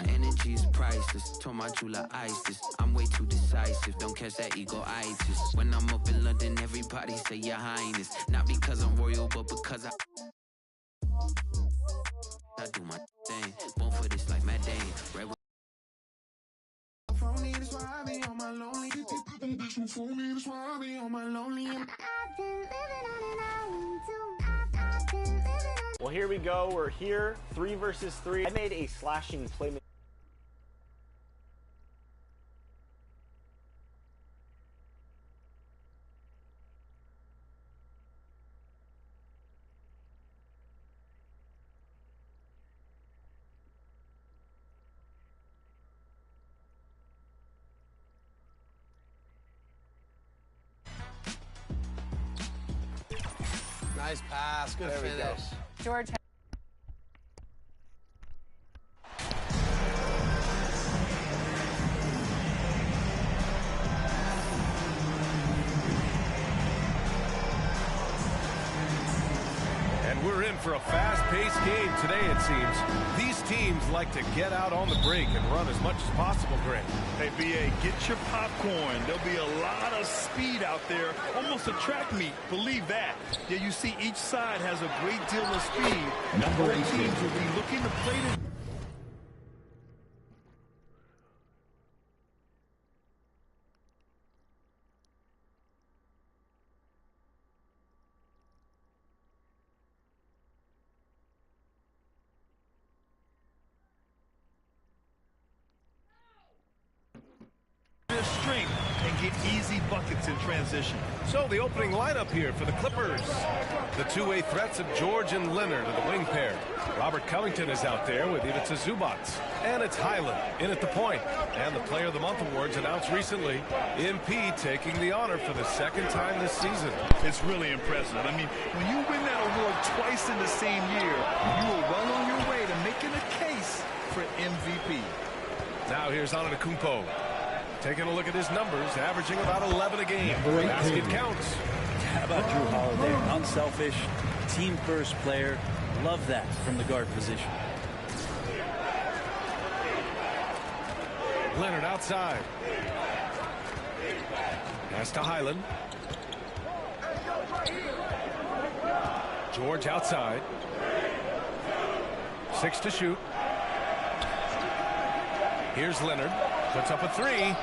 My energy's priceless. Told my jeweler ice this. I'm way too decisive. Don't catch that ego-itis. When I'm up in London, everybody say your highness. Not because I'm royal, but because I do my thing. Born for this like Matt Dane. Red for me, that's why I be on my lonely. For me, that's why I be on my lonely. Well, here we go. We're here, 3 versus 3. I made a slashing play. Nice pass, good finish. George. And we're in for a fast-paced game today, it seems. These teams like to get out on the break and run as much as possible, Greg. Hey, BA, get your popcorn. There'll be a lot of speed out there, almost a track meet. Believe that. Yeah, you see each side has a great deal of speed. Number 8 teams will be looking to play the strength and get easy buckets in transition. So the opening lineup here for the Clippers. The two-way threats of George and Leonard are the wing pair. Robert Covington is out there with Ivica Zubac. And it's Highland in at the point. And the Player of the Month awards announced recently. MP taking the honor for the second time this season. It's really impressive. I mean, when you win that award twice in the same year, you are well on your way to making a case for MVP. Now here's Antetokounmpo. Taking a look at his numbers, averaging about 11 a game. Basket counts. How about Drew Holiday? Unselfish, team-first player. Love that from the guard position. Leonard outside. Pass to Highland. George outside. 6 to shoot. Here's Leonard. Puts up a 3.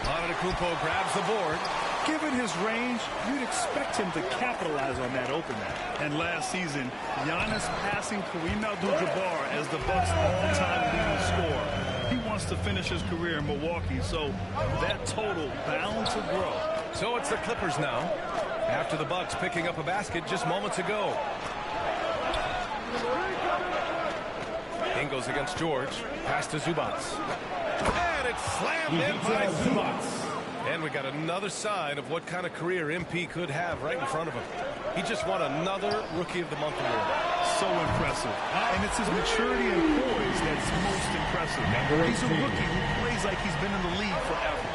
Antetokounmpo grabs the board. Given his range, you'd expect him to capitalize on that opener. And last season, Giannis passing Kareem Abdul-Jabbar as the Bucks' all-time leading scorer. He wants to finish his career in Milwaukee, so that total bound to grow. So it's the Clippers now, after the Bucks picking up a basket just moments ago. Ingles against George. Pass to Zubac. And it's slammed in by Zubac. And we got another sign of what kind of career MP could have right in front of him. He just won another Rookie of the Month award. So impressive. And it's his maturity and poise that's most impressive. He's a rookie who plays like he's been in the league forever.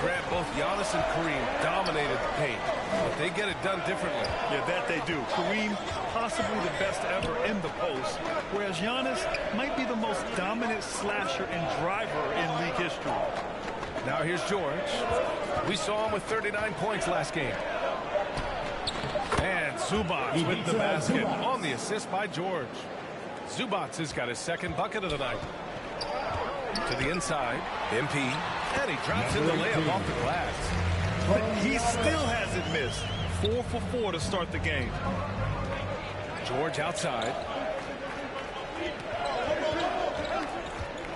Grant, both Giannis and Kareem dominated the paint, but they get it done differently. Yeah, that they do. Kareem, possibly the best ever in the post, whereas Giannis might be the most dominant slasher and driver in league history. Now here's George. We saw him with 39 points last game. And Zubac with the basket on the assist by George. Zubac has got his second bucket of the night. To the inside, MP, and he drops in the layup off the glass. But he still hasn't missed. 4 for 4 to start the game. George outside.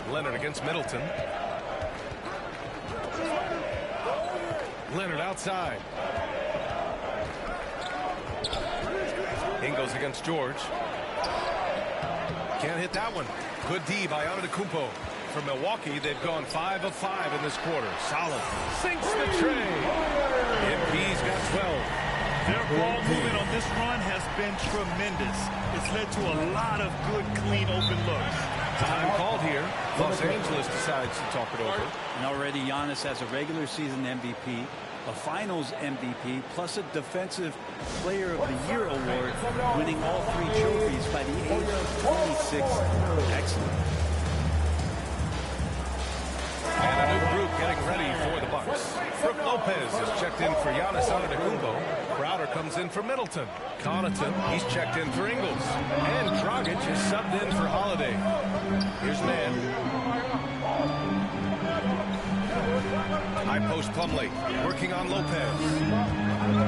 Leonard against Middleton. Leonard outside. Ingles against George. Can't hit that one. Good D by Antetokounmpo. For Milwaukee, they've gone 5 of 5 in this quarter. Solid. Sinks the tray. MP's got 12. Their ball movement on this run has been tremendous. It's led to a lot of good, clean, open looks. Time called here. Los Angeles decides to talk it over. And already Giannis has a regular season MVP, a finals MVP, plus a defensive player of the year award, winning all 3 trophies by the age of 26. Excellent. Lopez is checked in for Giannis Antetokounmpo. Crowder comes in for Middleton. Connaughton, he's checked in for Ingles. And Dragic is subbed in for Holiday. Here's Man. High post Plumlee, working on Lopez.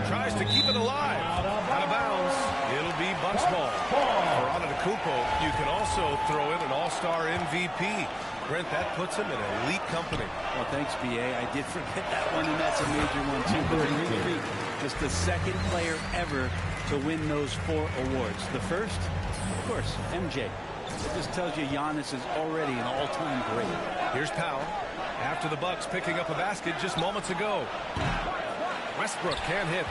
Tries to keep it alive. Out of bounds. It'll be Bucks ball. For Antetokounmpo, you can also throw in an all-star MVP. Brent, that puts him in elite company. Well, thanks, BA. I did forget that one, and that's a major one, too. But Dimitri is the second player ever to win those 4 awards. The first, of course, MJ. It just tells you Giannis is already an all-time great. Here's Powell. After the Bucks picking up a basket just moments ago. Westbrook can't hit.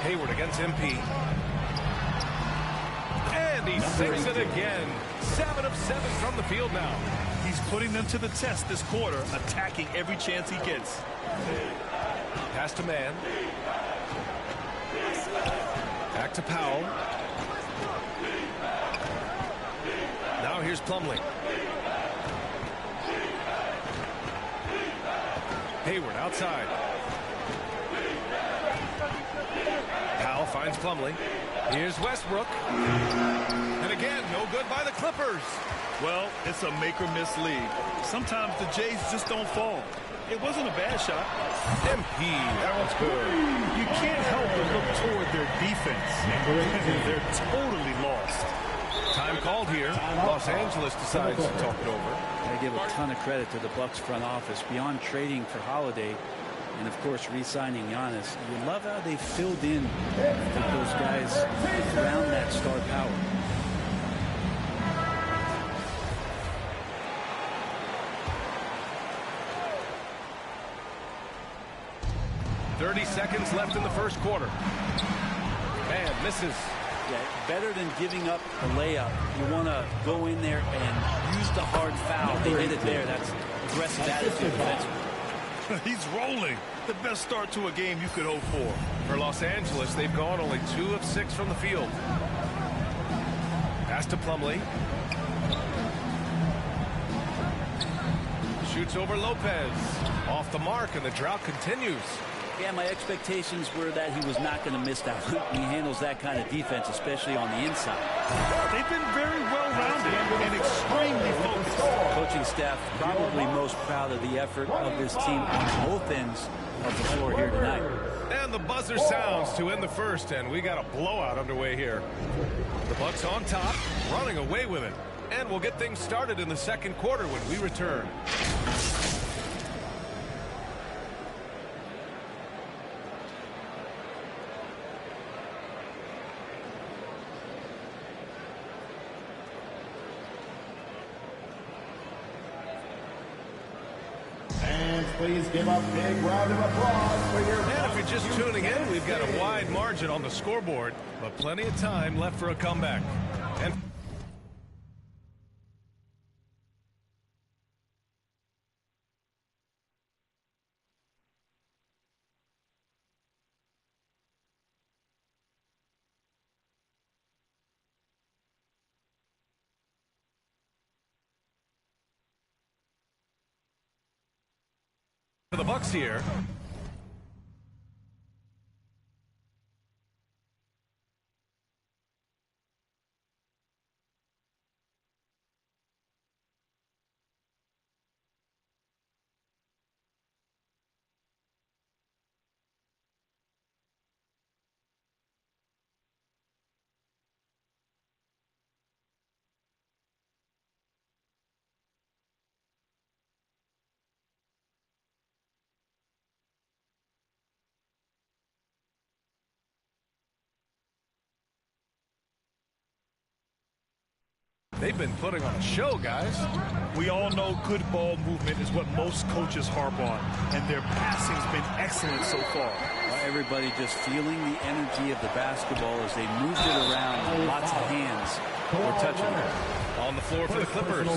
Hayward against MP. And he sinks it again. 7 of 7 from the field now. He's putting them to the test this quarter, attacking every chance he gets. Pass to Man. Back to Powell. Now here's Plumlee. Hayward outside. Powell finds Plumlee. Here's Westbrook. And again, no good by the Clippers. Well, it's a make-or-miss league. Sometimes the Jays just don't fall. It wasn't a bad shot. MP, that one's good. You can't help but look toward their defense. They're totally lost. Time called here. Los Angeles decides to talk it over. I give a ton of credit to the Bucks front office. Beyond trading for Holiday and, of course, re-signing Giannis, you love how they filled in with those guys around that star power. .30 seconds left in the first quarter. Man misses. Yeah, better than giving up a layup. You want to go in there and use the hard foul. They did it there. That's aggressive attitude defensively. He's rolling. The best start to a game you could hope for. For Los Angeles, they've gone only 2 of 6 from the field. Pass to Plumlee. Shoots over Lopez. Off the mark, and the drought continues. Yeah, my expectations were that he was not going to miss that one. He handles that kind of defense, especially on the inside. They've been very well-rounded and extremely focused. Coaching staff probably most proud of the effort of this team on both ends of the floor here tonight. And the buzzer sounds to end the first, and we got a blowout underway here. The Bucks on top, running away with it. And we'll get things started in the second quarter when we return. Please give a big round of applause for your... And if you're just tuning in, we've got a wide margin on the scoreboard, but plenty of time left for a comeback. And for the Bucks here. They've been putting on a show, guys. We all know good ball movement is what most coaches harp on, and their passing's been excellent so far. Everybody just feeling the energy of the basketball as they moved it around. Lots of hands were touching it. On the floor for the Clippers,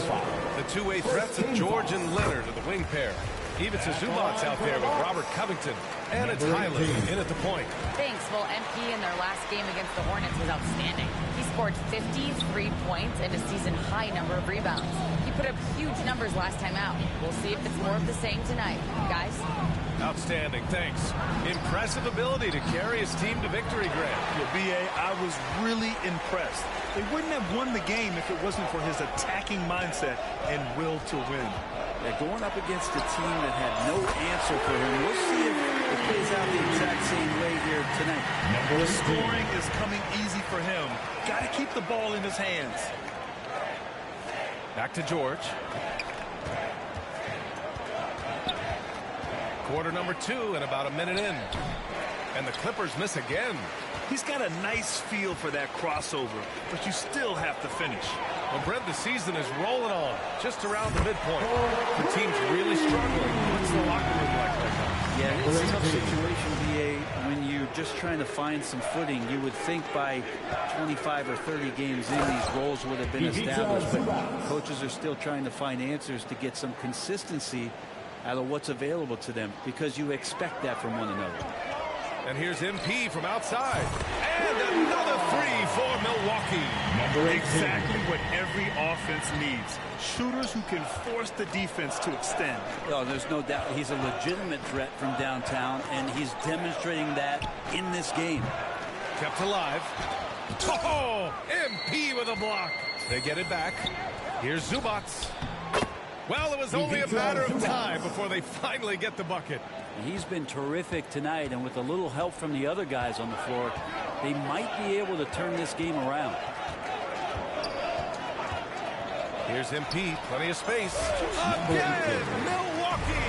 the two-way threats of George and Leonard are the wing pair. Ivica Zubac's out there with Robert Covington. And it's Highland in at the point. Thanks. Well, MP in their last game against the Hornets was outstanding. He scored 53 points and a season-high number of rebounds. He put up huge numbers last time out. We'll see if it's more of the same tonight. Guys? Outstanding, thanks. Impressive ability to carry his team to victory, Grant. Yeah, B.A., I was really impressed. They wouldn't have won the game if it wasn't for his attacking mindset and will to win. Yeah, going up against a team that had no answer for him. We'll see if it plays out the exact same way here tonight. The scoring is coming easy for him. Got to keep the ball in his hands. Back to George. Quarter number 2 and about a minute in. And the Clippers miss again. He's got a nice feel for that crossover, but you still have to finish. Well, Brent, the season is rolling on, just around the midpoint. The team's really struggling. What's the locker room like right now? Yeah, it's a tough situation, B.A., when you're just trying to find some footing. You would think by 25 or 30 games in, these roles would have been established, but coaches are still trying to find answers to get some consistency out of what's available to them, because you expect that from one another. And here's MP from outside. And another 3 for Milwaukee. Exactly what every offense needs. Shooters who can force the defense to extend. Oh, there's no doubt he's a legitimate threat from downtown, and he's demonstrating that in this game. Kept alive. Oh, MP with a block. They get it back. Here's Zubats. Well, it was only a matter of time before they finally get the bucket. He's been terrific tonight, and with a little help from the other guys on the floor, they might be able to turn this game around. Here's MP, plenty of space. Again, Milwaukee!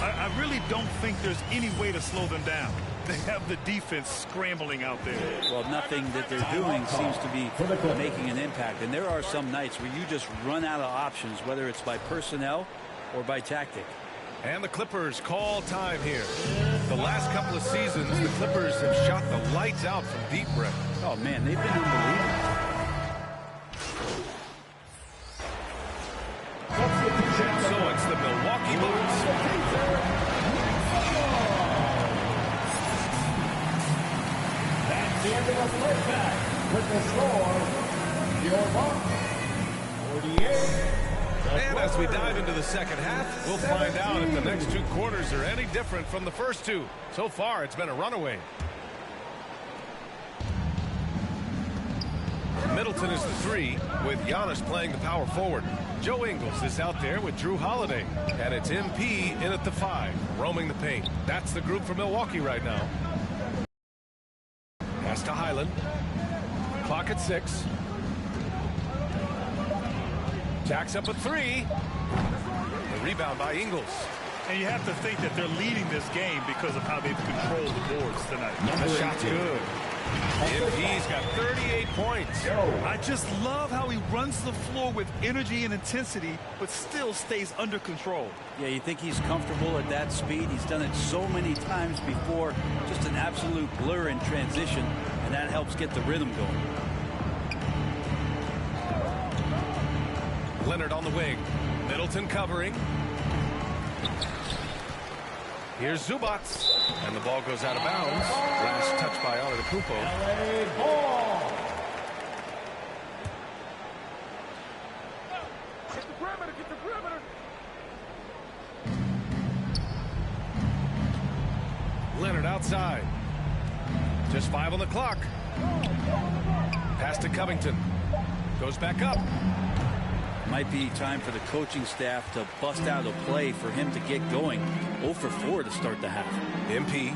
I really don't think there's any way to slow them down. They have the defense scrambling out there. Well, nothing that they're doing seems to be making an impact. And there are some nights where you just run out of options, whether it's by personnel or by tactic. And the Clippers call time here. The last couple of seasons, the Clippers have shot the lights out from deep, Brett. Oh, man, they've been unbelievable. So it's the Milwaukee Bucks. The end of the first half with the score, your Bucks 48. And as we dive into the second half, we'll find out if the next 2 quarters are any different from the first 2. So far, it's been a runaway. Middleton is the 3, with Giannis playing the power forward. Joe Ingles is out there with Drew Holiday. And it's MP in at the 5, roaming the paint. That's the group for Milwaukee right now. Pass to Highland. Clock at 6. Jacks up a 3. The rebound by Ingles. And you have to think that they're leading this game because of how they've controlled the boards tonight. The shot's good. MP's got 38 points. I just love how he runs the floor with energy and intensity, but still stays under control. Yeah, you think he's comfortable at that speed. He's done it so many times before. Just an absolute blur in transition, and that helps get the rhythm going. Leonard on the wing. Middleton covering. Here's Zubats. And the ball goes out of bounds. Last touch by Antetokounmpo. LA ball. Get the perimeter, get the perimeter. Leonard outside. Just 5 on the clock. Pass to Covington. Goes back up. Might be time for the coaching staff to bust out a play for him to get going. 0 for 4 to start the half. MP.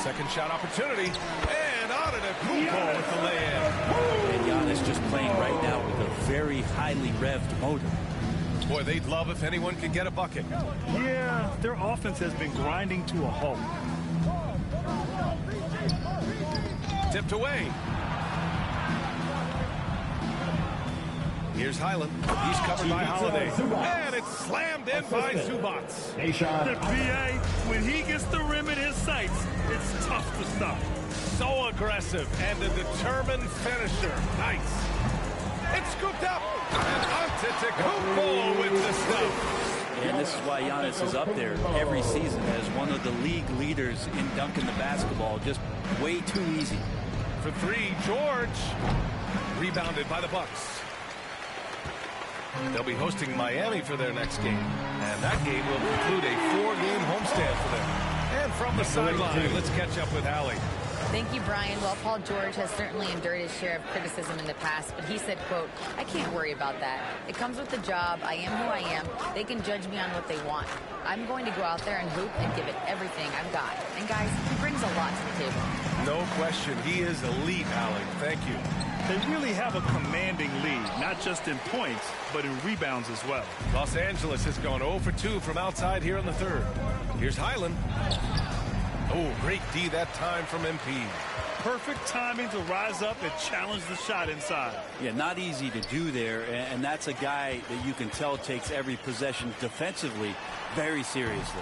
Second shot opportunity. And Antetokounmpo with the lay-in. And Giannis just playing right now with a very highly revved motor. Boy, they'd love if anyone could get a bucket. Yeah, their offense has been grinding to a halt. Tipped away. Here's Highland. He's covered by Holiday. And it's slammed in by Zubats. The PA, when he gets the rim in his sights, it's tough to stop. So aggressive and a determined finisher. Nice. It's scooped up. And Antetokounmpo with the stuff. And this is why Giannis is up there every season as one of the league leaders in dunking the basketball. Just way too easy. for three. George. Rebounded by the Bucks. They'll be hosting Miami for their next game. And that game will conclude a 4-game homestand for them. And from the sideline, let's catch up with Allie. Thank you, Brian. Well, Paul George has certainly endured his share of criticism in the past, but he said, quote, "I can't worry about that. It comes with the job. I am who I am. They can judge me on what they want. I'm going to go out there and hoop and give it everything I've got." And guys, he brings a lot to the table. No question. He is elite, Allie. Thank you. They really have a commanding lead, not just in points, but in rebounds as well. Los Angeles has gone 0 for 2 from outside here in the third. Here's Highland. Oh, great D that time from MP. Perfect timing to rise up and challenge the shot inside. Yeah, not easy to do there, and that's a guy that you can tell takes every possession defensively very seriously.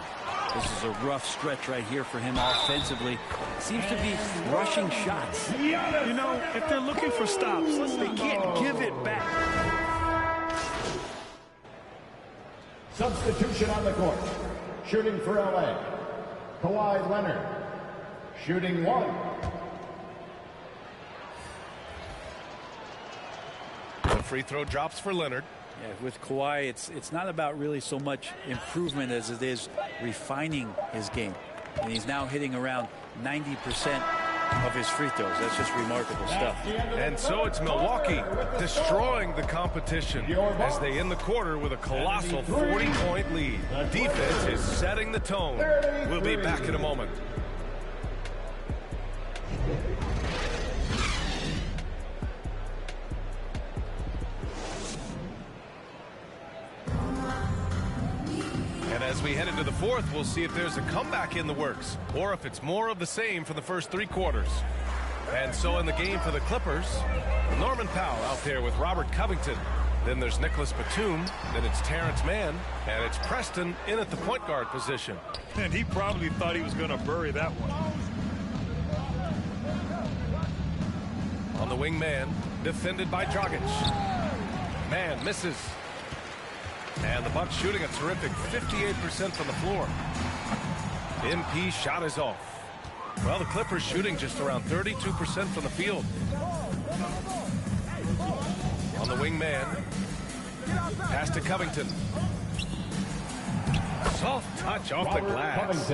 This is a rough stretch right here for him offensively. Seems to be rushing shots. You know, if they're looking for stops, they can't give it back. Substitution on the court. Shooting for LA, Kawhi Leonard. Shooting 1. The free throw drops for Leonard. Yeah, with Kawhi, it's not about really so much improvement as it is refining his game. And he's now hitting around 90% of his free throws. That's just remarkable stuff. And so it's Milwaukee destroying the competition as they end the quarter with a colossal 40-point lead. Defense is setting the tone. We'll be back in a moment. And as we head into the fourth, we'll see if there's a comeback in the works or if it's more of the same for the first 3 quarters. And so in the game for the Clippers, Norman Powell out there with Robert Covington. Then there's Nicholas Batum. Then it's Terrence Mann. And it's Preston in at the point guard position. And he probably thought he was going to bury that one. On the wing man, defended by Dragic. Man misses. And the Bucks shooting a terrific 58% from the floor. MP shot is off. Well, the Clippers shooting just around 32% from the field. On the wing man. Pass to Covington. Soft touch off the glass.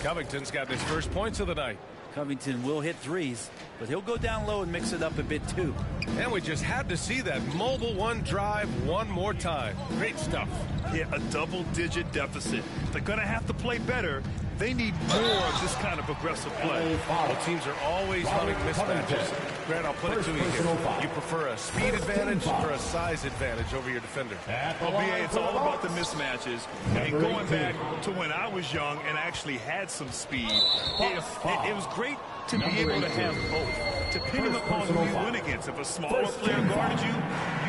Covington's got his first points of the night. Covington will hit threes, but he'll go down low and mix it up a bit too. And we just had to see that mobile one drive one more time. Great stuff. Yeah, a double-digit deficit. They're going to have to play better. They need more of this kind of aggressive play. Both teams are always running mismatches. Grant, I'll put it to you here. You prefer a speed advantage or a size advantage over your defender? Well, BA, it's all about the mismatches. And going back to when I was young and actually had some speed, it was great to be able to have both, depending upon who you win against. If a smaller player guarded you,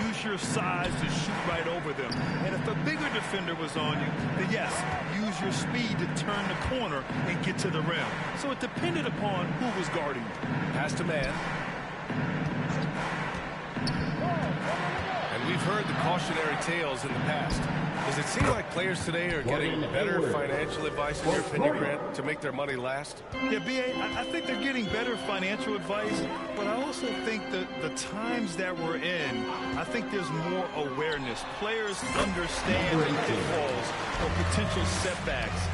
use your size to shoot right over them. And if a bigger defender was on you, then yes, use your speed to turn the corner and get to the rim. So it depended upon who was guarding you. Pass to man. And we've heard the cautionary tales in the past. Does it seem like players today are getting better financial advice, in your opinion, Grant, to make their money last? Yeah, BA, I think they're getting better financial advice, but I also think that the times that we're in, I think there's more awareness. Players understand the pitfalls or potential setbacks.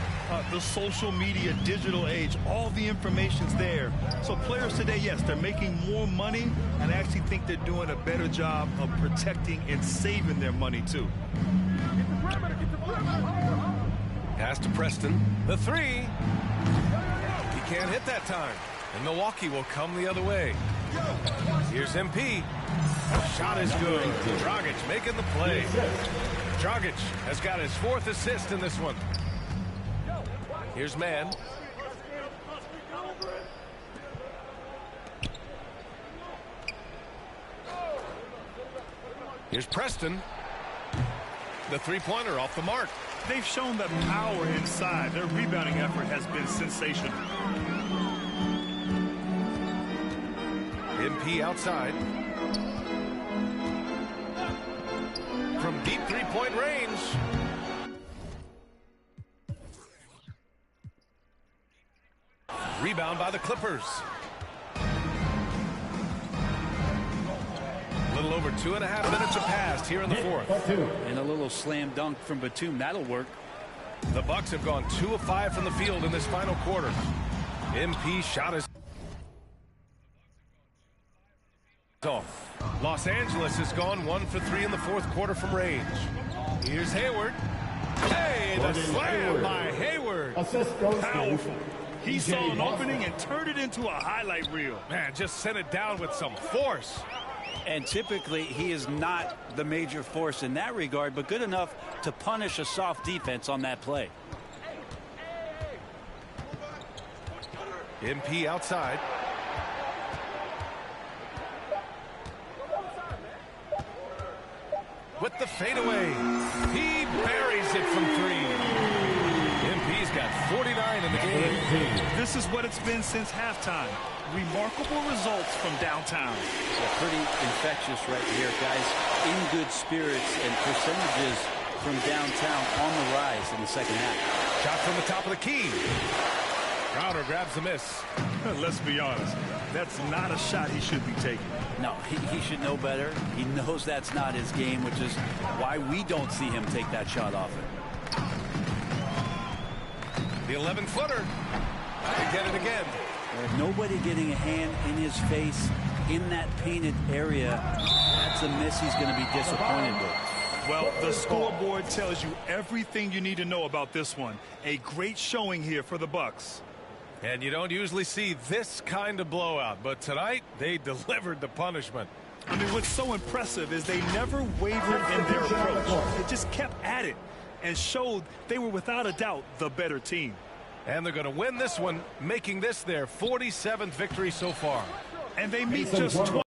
The social media, digital age, all the information's there. So players today, yes, they're making more money, and I actually think they're doing a better job of protecting and saving their money, too. Pass to Preston. The three. He can't hit that time. And Milwaukee will come the other way. Here's MP. Shot is good. Dragic making the play. Dragic has got his 4th assist in this one. Here's Mann. Here's Preston. The three-pointer off the mark. They've shown that power inside. Their rebounding effort has been sensational. MP outside. From deep three-point range. Rebound by the Clippers. over 2.5 minutes have passed here in the fourth. And a little slam dunk from Batum. That'll work. The Bucks have gone 2 of 5 from the field in this final quarter. MP shot is off. Los Angeles has gone 1 for 3 in the fourth quarter from range. Here's Hayward. Hey, the slam by Hayward. Powerful. He saw an opening and turned it into a highlight reel. Man, just sent it down with some force. And typically, he is not the major force in that regard, but good enough to punish a soft defense on that play. MP outside. With the fadeaway. He buries it from 3. MP's got 49 in the game. This is what it's been since halftime. Remarkable results from downtown. Yeah, pretty infectious right here, guys. In good spirits and percentages from downtown on the rise in the second half. Shot from the top of the key. Crowder grabs the miss. Let's be honest. That's not a shot he should be taking. No, he should know better. He knows that's not his game, which is why we don't see him take that shot often. The 11-footer. To get it again. Nobody getting a hand in his face in that painted area. That's a miss he's going to be disappointed with. Well, the scoreboard tells you everything you need to know about this one. A great showing here for the Bucks. And you don't usually see this kind of blowout, but tonight they delivered the punishment. I mean, what's so impressive is they never wavered in their approach. They just kept at it and showed they were without a doubt the better team. And they're going to win this one, making this their 47th victory so far. And they meet just 20.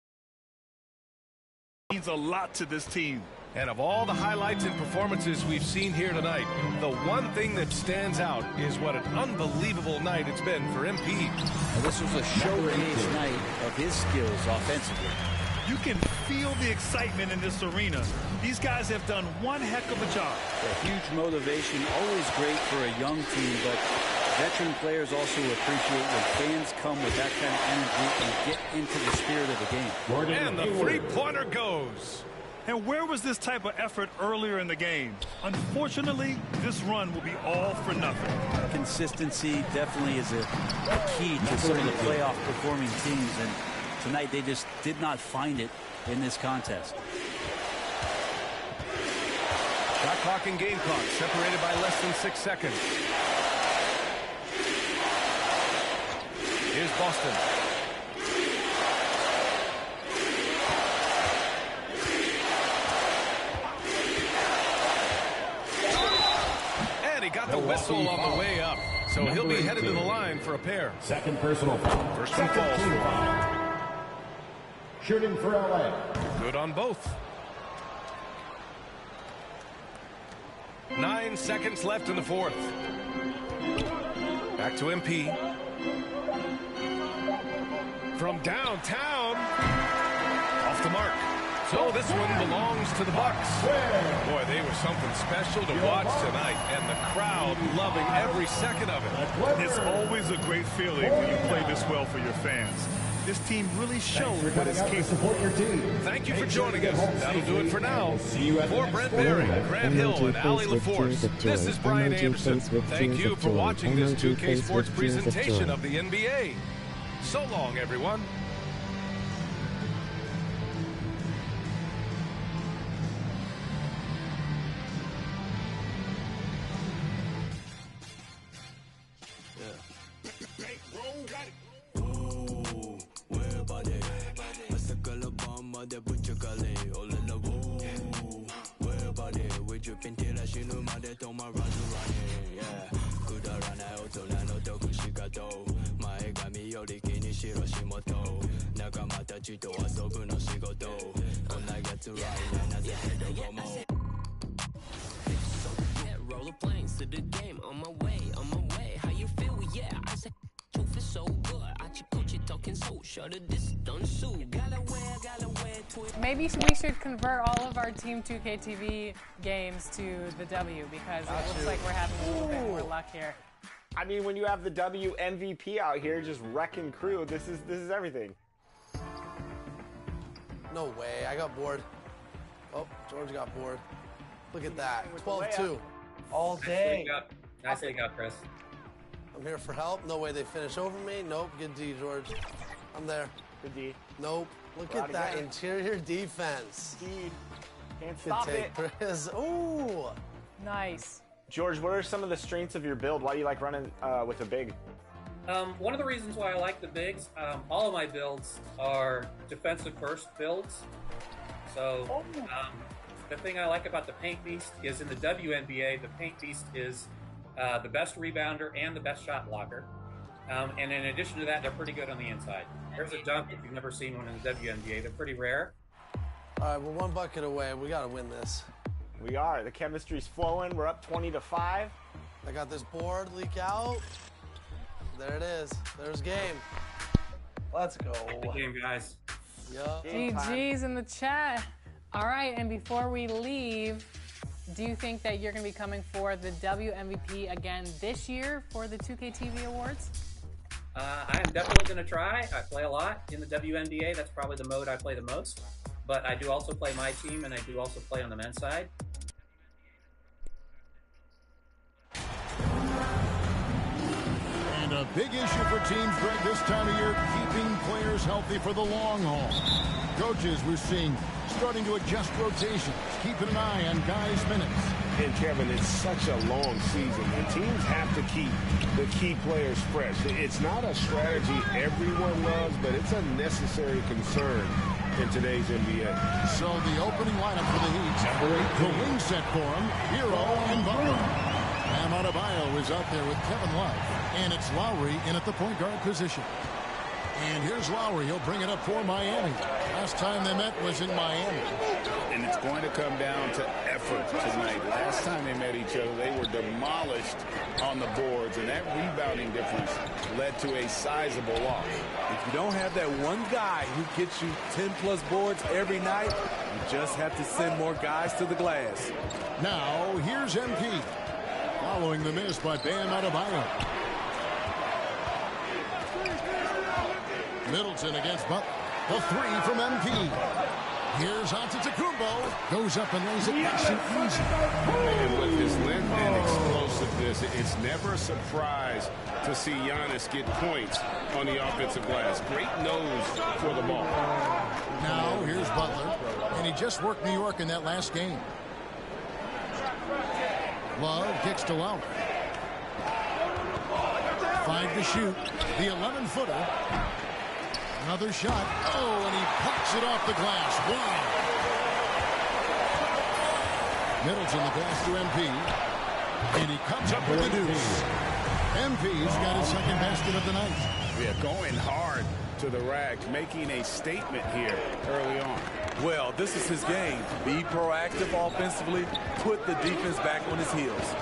Means a lot to this team. And of all the highlights and performances we've seen here tonight, the one thing that stands out is what an unbelievable night it's been for MP. Well, this was a showcase night of his skills offensively. You can feel the excitement in this arena. These guys have done one heck of a job. A huge motivation, always great for a young team, but veteran players also appreciate when fans come with that kind of energy and get into the spirit of the game. And the three-pointer goes. And where was this type of effort earlier in the game? Unfortunately, this run will be all for nothing. Consistency definitely is a key to some of the playoff performing teams, and tonight they just did not find it in this contest. Shot clock and game clock separated by less than 6 seconds. Here's Boston. Got the whistle on the way up, so he'll be headed to the line for a pair. Second personal foul. First one falls for him. Shooting for LA. Good on both. 9 seconds left in the fourth. Back to MP. From downtown. Off the mark. So this one belongs to the Bucks. Boy, they were something special to watch tonight, and the crowd loving every second of it. It's always a great feeling when you play this well for your fans. This team really showed what is capable. Thank you for joining us. That'll do it for now. For Brent Barry, Grant Hill, and Allie LaForce, this is Brian Anderson. Thank you for watching this 2K Sports presentation of the NBA. So long, everyone. Roll the planes to the game on my way. How you feel? Yeah, I said truth is so good. I talking so shut it this done so. Gotta wear Maybe we should convert all of our Team 2K TV games to the W because it looks like we're having a little bit more luck here. I mean, when you have the W MVP out here just wrecking crew, this is everything. No way. I got bored. Oh, George got bored. Look at that. 12-2. All day. Nice leg out, Chris. I'm here for help. No way they finish over me. Nope. Good D, George. I'm there. Good D. Nope. Look We're at out that again. interior defense. D. Can't Good stop take, it. Chris. Ooh. Nice. George, what are some of the strengths of your build? Why do you like running with a big? One of the reasons why I like the bigs, all of my builds are defensive first builds. So the thing I like about the Paint Beast is in the WNBA, the Paint Beast is the best rebounder and the best shot blocker. And in addition to that, they're pretty good on the inside. There's a dunk if you've never seen one in the WNBA. They're pretty rare. All right, we're 1 bucket away. We got to win this. We are. The chemistry's flowing. We're up 20-5. I got this board leak out. There it is. There's game. Let's go. Good game, guys. Yup. GG's in the chat. All right, and before we leave, do you think that you're going to be coming for the WMVP again this year for the 2K TV Awards? I am definitely going to try. I play a lot in the WNBA. That's probably the mode I play the most. But I do also play my team, and I do also play on the men's side. And a big issue for teams, Greg, this time of year, keeping players healthy for the long haul. Coaches, we're seeing, starting to adjust rotations, keeping an eye on guys' minutes. And Kevin, it's such a long season, and teams have to keep the key players fresh. It's not a strategy everyone loves, but it's a necessary concern in today's NBA. So the opening lineup for the Heat, the wing set for him, Hero and Butler. Bam Adebayo is out there with Kevin Love, and it's Lowry in at the point guard position. And here's Lowry. He'll bring it up for Miami. Last time they met was in Miami. And it's going to come down to effort tonight. Last time they met each other, they were demolished on the boards, and that rebounding difference led to a sizable loss. If you don't have that one guy who gets you 10-plus boards every night, you just have to send more guys to the glass. Now, here's MP. Following the miss by Bam Adebayo. Middleton against Butler. The three from MP. Here's Antetokounmpo. Goes up and lays it nice and easy. And with his length and explosiveness, it's never a surprise to see Giannis get points on the offensive glass. Great nose for the ball. Now here's Butler. And he just worked New York in that last game. Love kicks to Lowry. 5 to shoot. The 11-footer. Another shot. Oh, and he pops it off the glass. Wow. Middleton the pass to MP. And he comes up with the deuce. MP's got his second basket of the night. Yeah, going hard to the rack, making a statement here early on. Well, this is his game. Be proactive offensively. Put the defense back on his heels.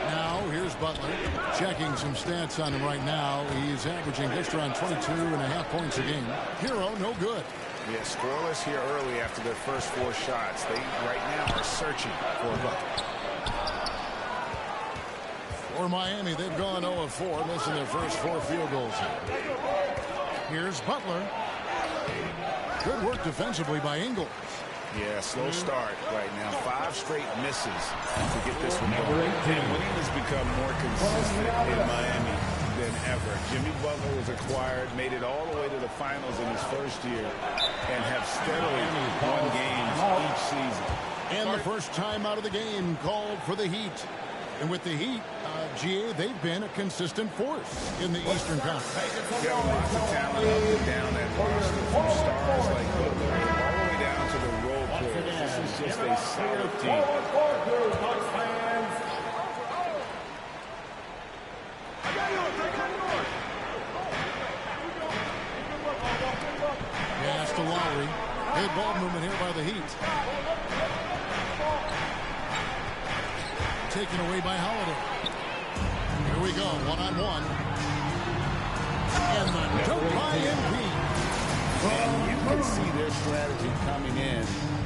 Now, here's Butler. Checking some stats on him right now. He's averaging just around 22.5 points a game. Hero, no good. Yeah, scoreless here early after their first 4 shots. They, right now, are searching for a bucket. For Miami, they've gone 0 of 4, missing their first 4 field goals. Here's Butler. Good work defensively by Ingles. Yeah, slow start right now. 5 straight misses to get this one going. And winning has become more consistent in Miami than ever. Jimmy Butler was acquired, made it all the way to the finals in his first year, and have steadily won games each season. And the first time out of the game called for the Heat. And with the Heat, GA, they've been a consistent force in the Eastern Conference. Got lots of talent up and down that roster, from stars like Butler all the way down to the role players. This is just a solid team. Pass to Lowry. Good ball movement here by the Heat. Taken away by Holiday. Here we go, one-on-one. And the dunk by MP. And you can see their strategy coming in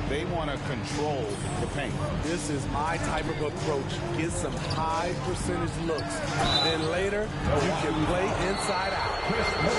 They want to control the paint. This is my type of approach. Get some high percentage looks. Then later, you can play inside out.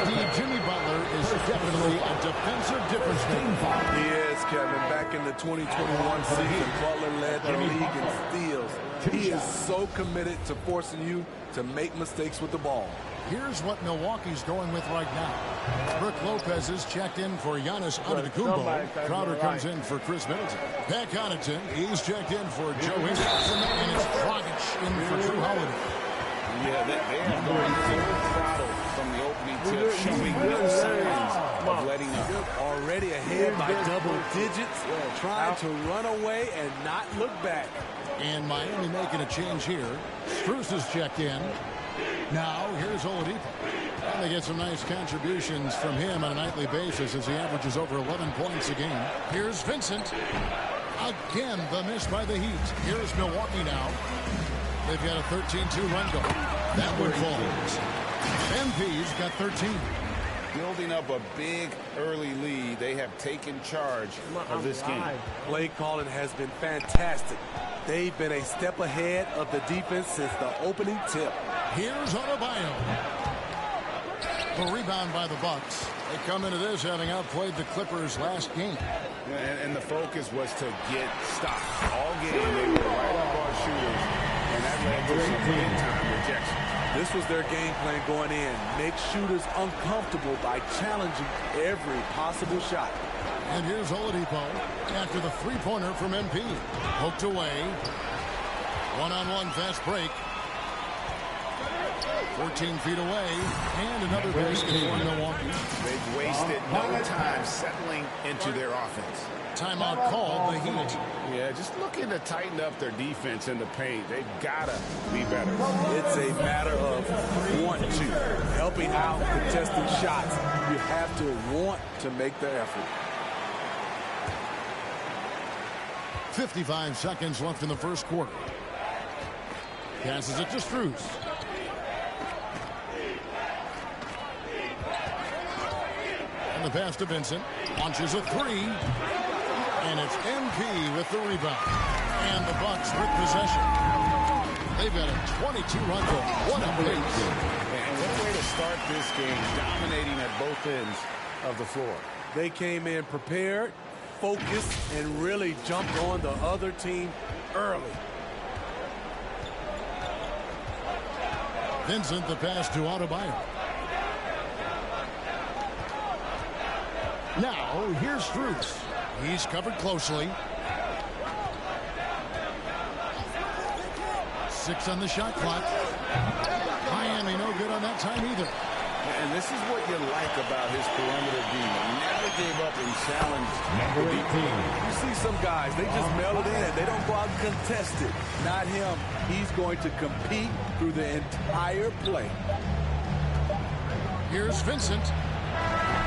Steve, Jimmy Butler is definitely a defensive difference maker. He is, Kevin. Back in the 2021 season, Butler led the league in steals. He is so committed to forcing you to make mistakes with the ball. Here's what Milwaukee's going with right now. Brook Lopez is checked in for Giannis Antetokounmpo. Crowder comes in for Chris Middleton. Pat Connaughton, he's checked in for Joe Ingles. And it's Dragic in for Drew Holiday. Yeah, they have gone full throttle from the opening tip, showing no signs of letting up. Already ahead by double digits, trying to run away and not look back. And Miami making a change here. Strus is checked in. Now, here's Oladipo. And they get some nice contributions from him on a nightly basis as he averages over 11 points a game. Here's Vincent. Again, the miss by the Heat. Here's Milwaukee now. They've got a 13-2 run going. That one falls. MP's got 13. Building up a big early lead, they have taken charge of this game. Play calling has been fantastic. They've been a step ahead of the defense since the opening tip. Here's Adebayo. The rebound by the Bucks. They come into this having outplayed the Clippers last game. And the focus was to get stops. All game they were right up on shooters, and that led to some big-time rejection. This was their game plan going in. Make shooters uncomfortable by challenging every possible shot. And here's Oladipo after the three-pointer from MP. Poked away. One-on-one fast break. 14 feet away. And another basket for Milwaukee. They've wasted no time settling into their offense. Timeout called the Heat. Yeah, just looking to tighten up their defense in the paint. They've got to be better. It's a matter of want to. Helping out, contesting shots. You have to want to make the effort. 55 seconds left in the first quarter. Passes it to Strus. And the pass to Vincent. Launches a three. And it's MP with the rebound. And the Bucks with possession. They've got a 22-run goal. What a pace. And what a way to start this game, dominating at both ends of the floor. They came in prepared, focused, and really jumped on the other team early. Vincent, the pass to Adebayo. Now, here's Strus. He's covered closely. 6 on the shot clock. Miami no good on that time either. And this is what you like about his perimeter D. Never gave up and challenged the deep team. You see some guys, they just mail it in. They don't go out and contest it. Not him. He's going to compete through the entire play. Here's Vincent.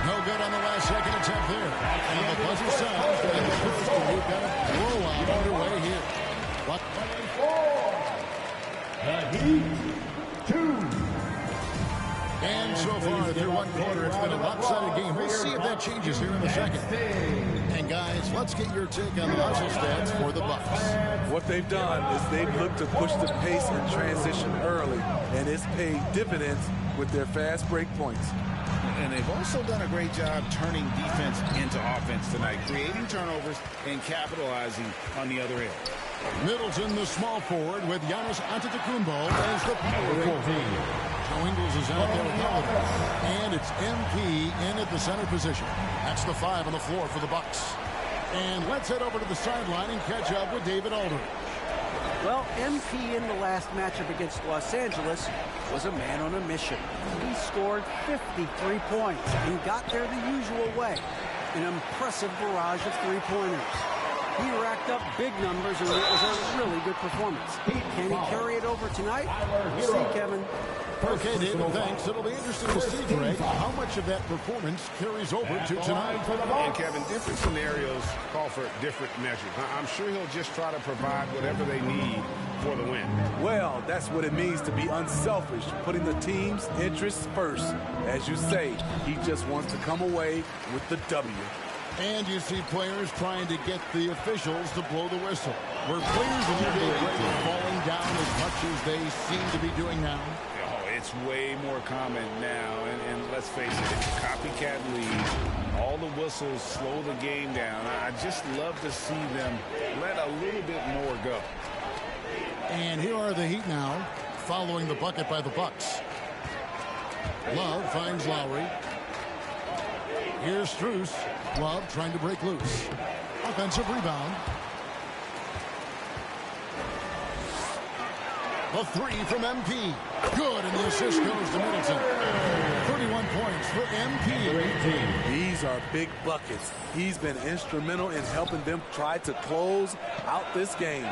No good on the last second attempt there. And the buzzer sounds. And the first, we've got a blowout underway here. But the Heat 2. And so far through one quarter, it's been a lopsided game. We'll see if that changes here in a second. And guys, let's get your take on the hustle stats for the Bucks. What they've done is they've looked to push the pace and transition early, and it's paid dividends with their fast break points. And they've also done a great job turning defense into offense tonight, creating turnovers and capitalizing on the other end. Middleton, the small forward, with Giannis Antetokounmpo as the power forward. Joe Ingles is out there with Holiday. And it's MP in at the center position. That's the 5 on the floor for the Bucks. And let's head over to the sideline and catch up with David Aldridge. Well, MP in the last matchup against Los Angeles was a man on a mission. He scored 53 points and got there the usual way. An impressive barrage of three-pointers. He racked up big numbers, and it was a really good performance. Can he carry it over tonight? We'll see, Kevin. Okay, David, thanks. It'll be interesting to see, Greg, how much of that performance carries over to tonight. And, Kevin, different scenarios call for different measures. I'm sure he'll just try to provide whatever they need for the win. Well, that's what it means to be unselfish, putting the team's interests first. As you say, he just wants to come away with the W. And you see players trying to get the officials to blow the whistle. Were players in your day falling down as much as they seem to be doing now? Oh, it's way more common now. And let's face it, it's a copycat league. All the whistles slow the game down. I just love to see them let a little bit more go. And here are the Heat now, following the bucket by the Bucks. Love finds Lowry. Here's Strus. Love trying to break loose. Offensive rebound. The three from MP. Good, and the assist goes to Middleton. 31 points for MP. These are big buckets. He's been instrumental in helping them try to close out this game.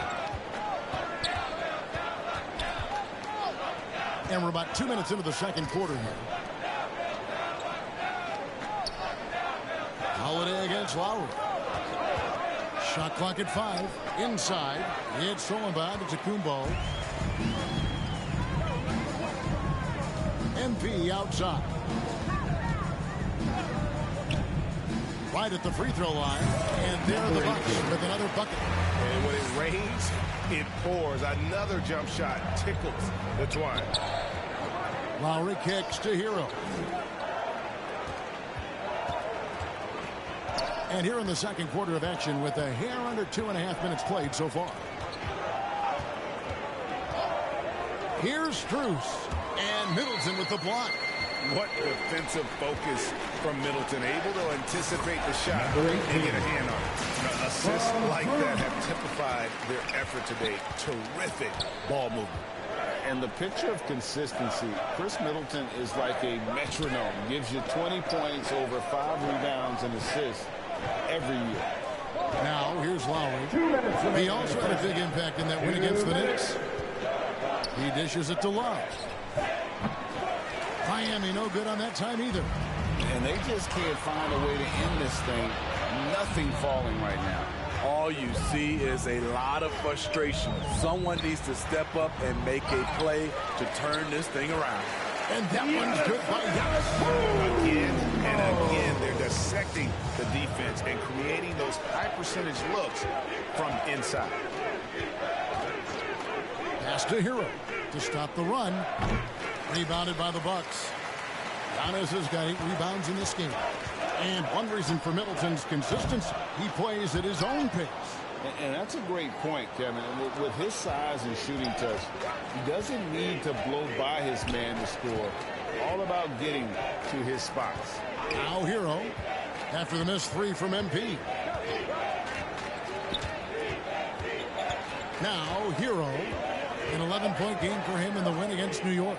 And we're about 2 minutes into the second quarter here. Holiday against Lowry. Shot clock at 5. Inside. It's stolen by Kumbo. MP outside. Right at the free throw line. And there are the Bucks with another bucket. And when it rains, it pours. Another jump shot tickles the twine. Lowry kicks to Hero. And here in the second quarter of action with a hair under 2.5 minutes played so far. Here's Strus. And Middleton with the block. What defensive focus from Middleton. Able to anticipate the shot and get a hand on it. Assists like that have typified their effort today. Terrific ball movement. And the picture of consistency, Chris Middleton is like a metronome. Gives you 20 points, over 5 rebounds and assists every year. Now, here's Lowry. He also had a big impact in that win against the Knicks. He dishes it to Love. Miami no good on that time either. And they just can't find a way to end this thing. Nothing falling right now. All you see is a lot of frustration. Someone needs to step up and make a play to turn this thing around. And that one's good by Giannis. Again and again, they're dissecting the defense and creating those high percentage looks from inside. Pass to Hero to stop the run. Rebounded by the Bucks. Giannis has got 8 rebounds in this game. And one reason for Middleton's consistency, he plays at his own pace. And that's a great point, Kevin. With his size and shooting touch, he doesn't need to blow by his man to score. All about getting to his spots. Now Hero after the missed 3 from MP. Now Hero. An 11-point game for him in the win against New York.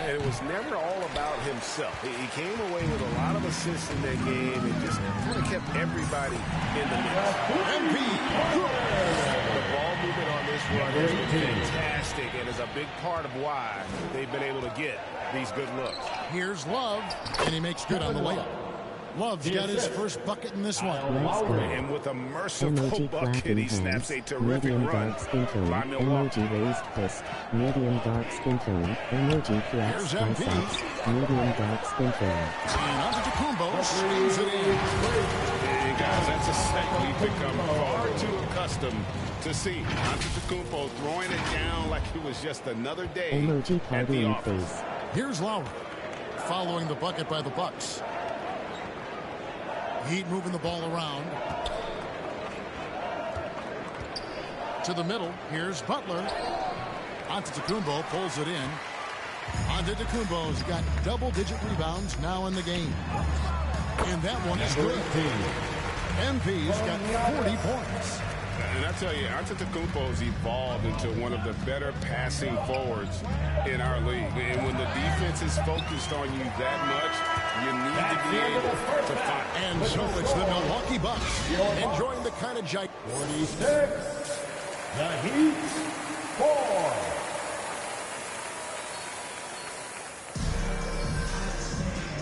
It was never all about himself. He came away with a lot of assists in that game and just kind of kept everybody in the mix. MP. The ball movement on this run has been fantastic and is a big part of why they've been able to get these good looks. Here's Love, and he makes good on the layup. Love's got his first bucket in this one. And with a merciful bucket, he snaps a terrific run by Milwaukee. Emoji raised fist. Medium dark skin tone. Emoji flex biceps. Medium dark skin tone. And Antetokounmpo swings it in. And guys, that's a set we've become far too accustomed to see. Antetokounmpo throwing it down like it was just another day Emoji at the party office. face. Here's Lowry, following the bucket by the Bucks. Heat moving the ball around. To the middle. Here's Butler. Antetokounmpo pulls it in. Antetokounmpo's got double-digit rebounds now in the game. And that one is good. MP's got 40 points. And I tell you, Antetokounmpo's evolved into one of the better passing forwards in our league. And when the defense is focused on you that much, you need to be able to find. And so it's the Milwaukee Bucks enjoying the kind of 46, the Heat 4.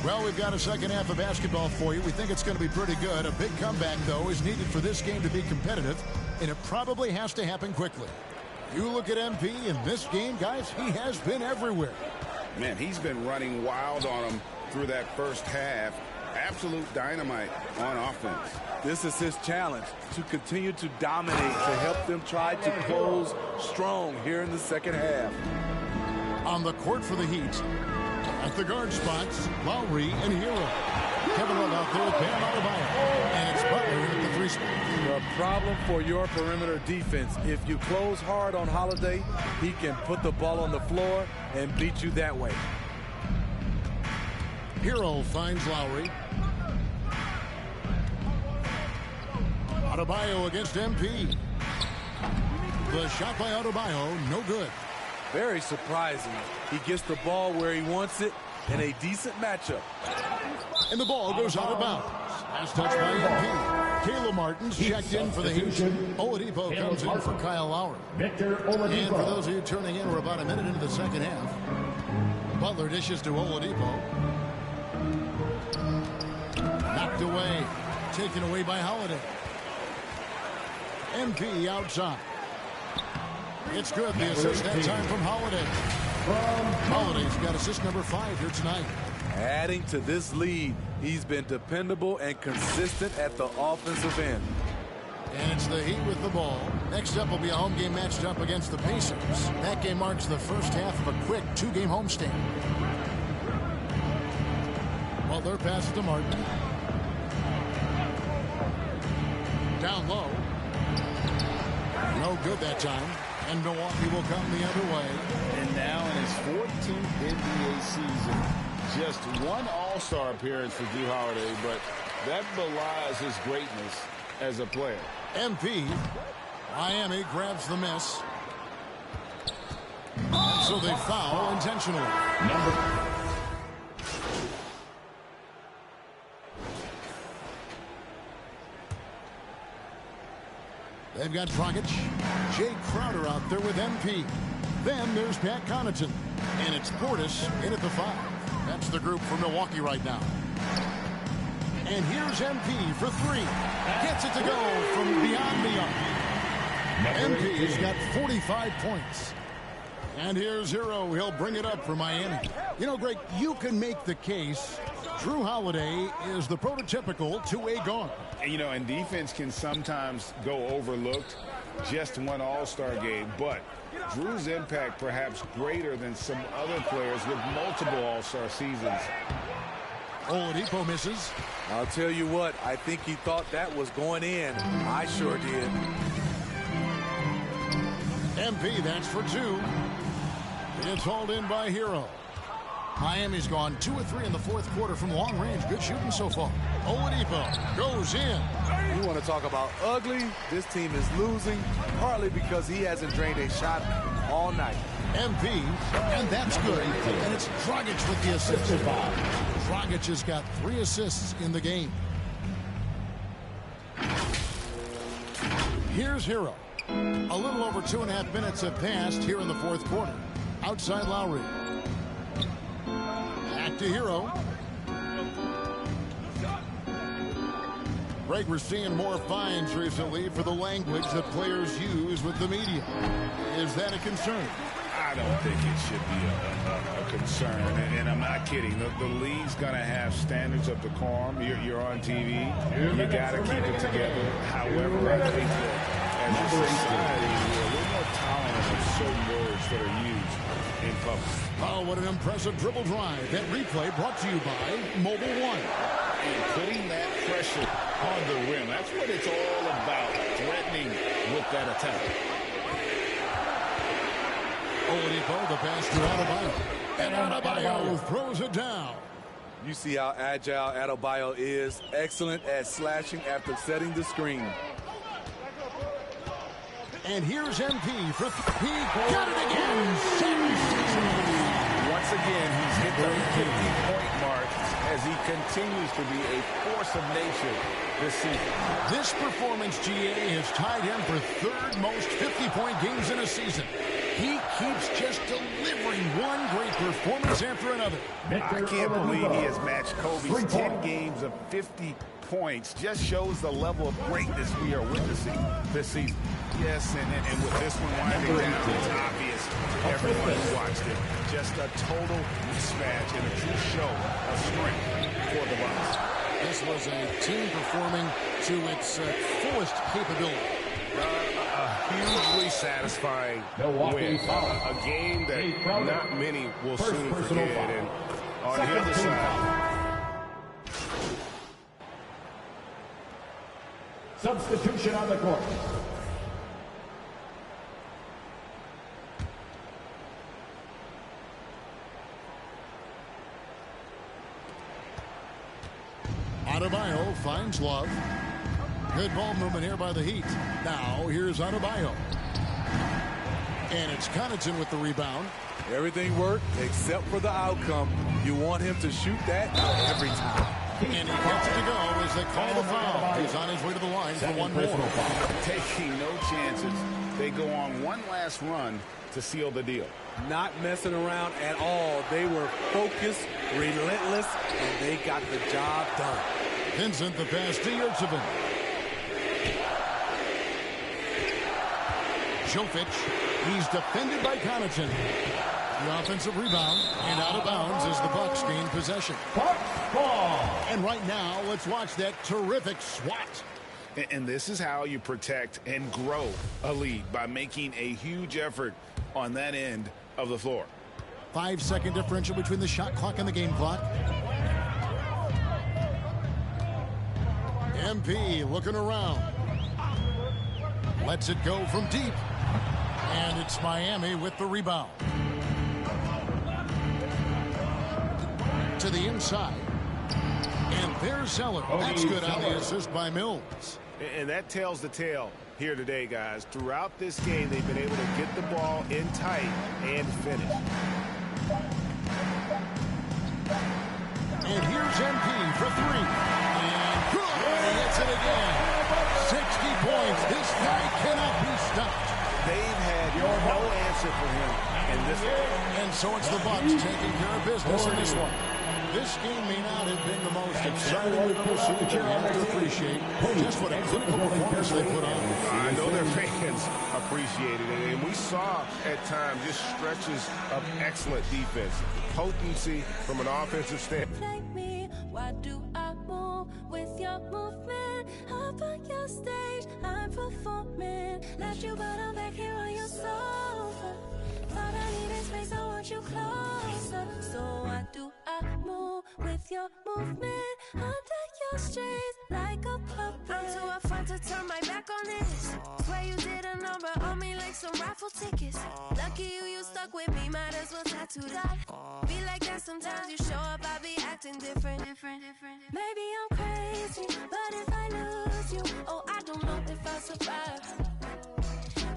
Well, we've got a second half of basketball for you. We think it's going to be pretty good. A big comeback, though, is needed for this game to be competitive, and it probably has to happen quickly. You look at MP in this game, guys, he has been everywhere. Man, he's been running wild on him through that first half. Absolute dynamite on offense. This is his challenge, to continue to dominate, to help them try to close strong here in the second half. On the court for the Heat, at the guard spots, Lowry and Hero. Kevin Love out there with Bam Adebayo. And it's Butler at the 3 spot. The problem for your perimeter defense, if you close hard on Holiday, he can put the ball on the floor and beat you that way. Hero finds Lowry. Adebayo against MP. The shot by Adebayo, no good. Very surprising. He gets the ball where he wants it in a decent matchup. And the ball goes out of bounds. Last touch by MP. Caleb Martin's checked in for the Heat. Oladipo comes in for Kyle Lowry. And for those of you tuning in, we're about a minute into the second half. Butler dishes to Oladipo. Knocked away. Taken away by Holiday. MP outside. It's good. The assist that time from Holiday. Holiday's got assist number 5 here tonight. Adding to this lead, he's been dependable and consistent at the offensive end. And it's the Heat with the ball. Next up will be a home game matched up against the Pacers. That game marks the first half of a quick 2-game homestand. Butler passes to Martin. Down low. No good that time. And Milwaukee will come the other way. And now in his 14th NBA season, just one All-Star appearance for Jrue Holiday, but that belies his greatness as a player. MP, Miami grabs the miss. So they foul intentionally. They've got Dragic, Jake Crowder out there with MP. Then there's Pat Connaughton. And it's Portis in at the 5. That's the group for Milwaukee right now. And here's MP for 3. Gets it to go from beyond the arc. MP's got 45 points. And here's Hero. He'll bring it up for Miami. You know, Greg, you can make the case Jrue Holiday is the prototypical two-way guard. And, you know, and defense can sometimes go overlooked. Just one All-Star game, but Jrue's impact perhaps greater than some other players with multiple All-Star seasons. Oladipo misses. I'll tell you what, I think he thought that was going in. I sure did. MP, that's for 2. It's hauled in by Hero. Miami's gone 2 of 3 in the fourth quarter from long range. Good shooting so far. Oladipo goes in. You want to talk about ugly? This team is losing, partly because he hasn't drained a shot all night. MP, and that's good. And it's Dragic with the assist. Dragic has got 3 assists in the game. Here's Hero. A little over 2.5 minutes have passed here in the fourth quarter. Outside Lowry. Back to Hero. Greg, we're seeing more fines recently for the language that players use with the media. Is that a concern? I don't think it should be a concern, and I'm not kidding. The league's going to have standards of decorum. You're on TV. You got to keep it together. However, I think that as a society, we're a little more tolerant of certain words that are used in public. Oh, what an impressive dribble drive. That replay brought to you by Mobile One. And putting that pressure on the rim, that's what it's all about, threatening with that attack. Oladipo, the pass to Adebayo. And Adebayo throws it down. You see how agile Adebayo is. Excellent at slashing after setting the screen. And here's MP for he got it again. Sensational. Once again, he's hit the 50-point mark as he continues to be a force of nature this season. This performance, GA, has tied him for 3rd most 50-point games in a season. He keeps just delivering one great performance after another. I can't believe he has matched Kobe's 10 games of 50 points. Just shows the level of greatness we are witnessing this season. Yes, and with this one winding down, it's obvious to everyone who watched it. Just a total mismatch and a true show of strength for the Bucks. This was a team performing to its fullest capability. A hugely satisfying win. A game that not many will soon forget. And on the other side, substitution on the court. Adebayo finds Love. Good ball movement here by the Heat. Now here's Adebayo. And it's Connaughton with the rebound. Everything worked except for the outcome. You want him to shoot that every time. And he gets it to go as they call the foul. He's on his way to the line for one more. Taking no chances. They go on one last run to seal the deal. Not messing around at all. They were focused, relentless, and they got the job done. Vincent the pass to Yurtsevin. Jovic. He's defended by Connaughton. The offensive rebound and out of bounds as the Bucks gain possession. And right now, let's watch that terrific swat. And this is how you protect and grow a lead, by making a huge effort on that end of the floor. 5-second differential between the shot clock and the game clock. MP looking around. Lets it go from deep. And it's Miami with the rebound. To the inside. And there's Zeller. That's good on the assist by Mills. And that tells the tale here today, guys. Throughout this game, they've been able to get the ball in tight and finish. And here's MP for three. And he hits it again. 60 points. This guy cannot be stopped. They've had no answer for him in this one. And so it's the Bucks taking care of business in this one. This game may not have been the most exciting pursuit, but you have to appreciate just what a clinical performance they put on. I know their fans appreciated it, and we saw at times just stretches of excellent defense, potency from an offensive standpoint. Why do I move with your movement? Up on your stage, I'm performing. Left you, but I'm back here on your sofa. Thought I needed space, I want you closer. So why do I move with your movement? Under your strings, like a puppet. I'm too upfront to turn my back on this. Swear you did a number on me like some raffle tickets. Lucky you stuck with me, might as well tattoo that. Be like that sometimes, you show up, I be acting different. Maybe I'm crazy, but if I lose you, oh, I don't know if I'll survive.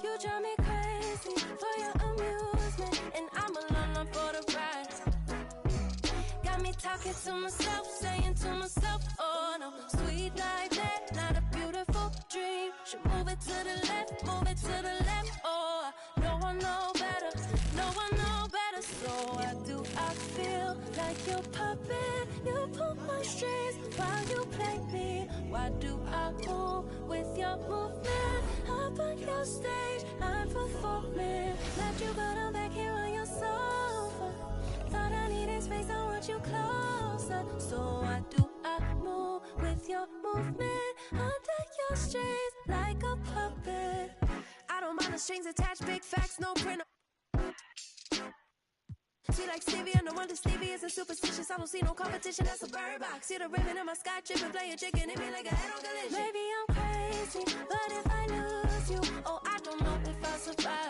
You drive me crazy for your amusement, and I'm alone for the ride. Got me talking to myself, saying to myself, oh no, sweet like that, not a beautiful dream. Should move it to the left, oh, no one know better, so why do I feel like your puppet? You pull my strings while you play me. Why do I move with your movement? Up on your stage, I'm performing. Left you, but I'm back here on your sofa. Thought I needed space, I want you closer. So why do I move with your movement? Under your strings, like a puppet. I don't mind the strings attached, big facts, no print. She like Stevie, and the one to Stevie isn't superstitious. I don't see no competition, that's a bird box. See the ribbon in my sky tripping, playing chicken, hit me like a head on collision. Maybe I'm crazy, but if I lose you, oh, I don't know if I'll survive.